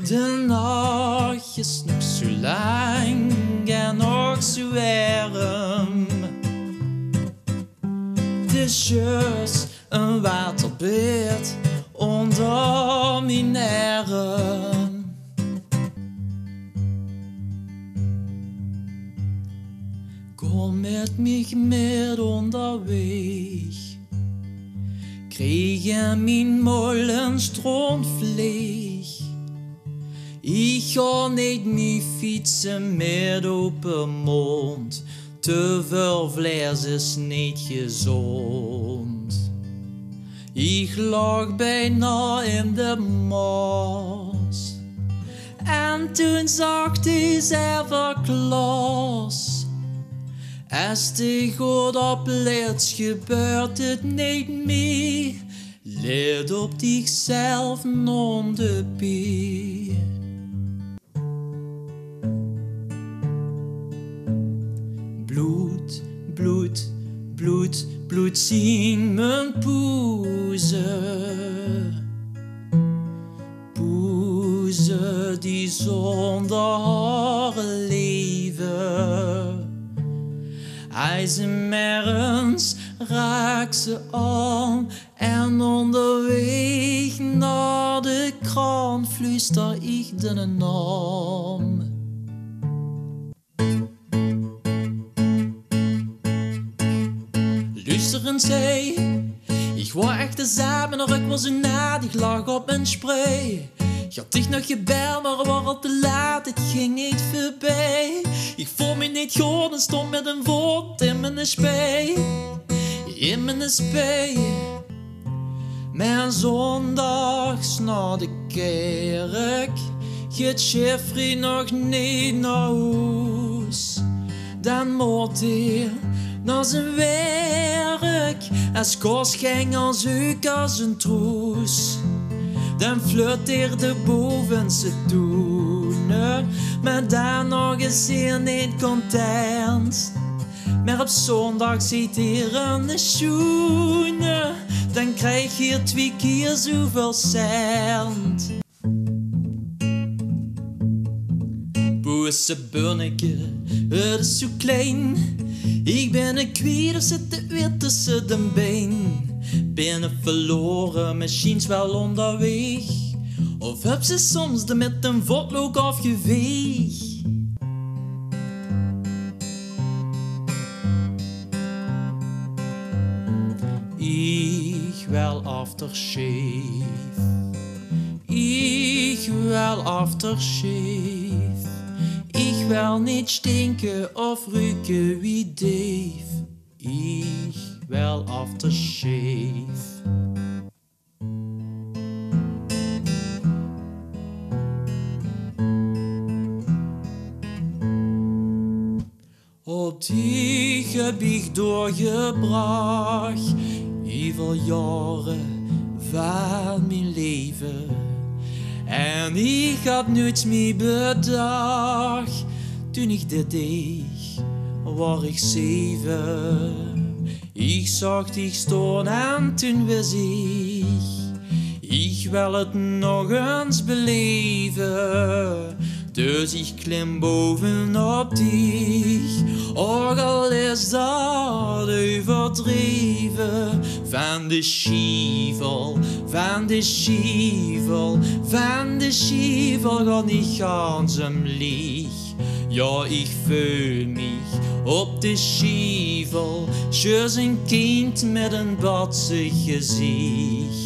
De nacht is nog zo lang en nog zo warm. Het is juist een waterbed onder mijn arm. Kom met mij met onderweg. Kreeg in mijn molen strandvleeg. Ik ga niet meer fietsen met open mond. Te veel vlees is niet gezond. Ik lag bijna in de mos. En toen zag hij Sinterklaas. Als de God oplet, gebeurt het niet meer. Let op zichzelf non de pier. Bloed, bloed, bloed, bloed zien mijn poezen. Poezen die zonder haar leven. IJzermerens raak ze aan en onderweg naar de kraan fluister ik de naam. Luister eens, hey, ik wou echt de zamen, maar ik was een nadig lag op mijn spray. Ik had dich nog gebeld, maar we waren al te laat, het ging niet voorbij. Ik voel me niet goed en stond met een voet in mijn spij. In mijn spij. Mijn zondags naar de kerk. Gaat Jeffrey nog niet naar huis. Dan moet hij naar zijn werk. Als kost ging als zoek als een troes. Dan flirteerde boven ze toenen, maar dan nog eens hier niet content. Maar op zondag zit hier een schoenen, dan krijg je 2 keer zoveel cent. Boze bunneke, het is zo klein. Ik ben een kwier, zit er weer tussen de been. Ben een verloren, misschien wel onderweg. Of heb ze soms de met een voetlook afgeveeg? Ik wil aftershave. Ik wil aftershave. Ik wil niet stinken of ruiken wie Dave. Ik wil aftershave. Op die gebied doorgebracht, heel jaren van mijn leven. En ik had niets meer bedacht. Toen ik dit deed, was ik 7. Ik zag dich staan en toen wist ik wil het nog eens beleven. Dus ik klim bovenop dich, ook al is dat overdreven. Van de schievel, van de schievel, van de schievel gaat niet gans hem lieg. Ja, ik voel mich op de schievel, zoals een kind met een badsig gezicht.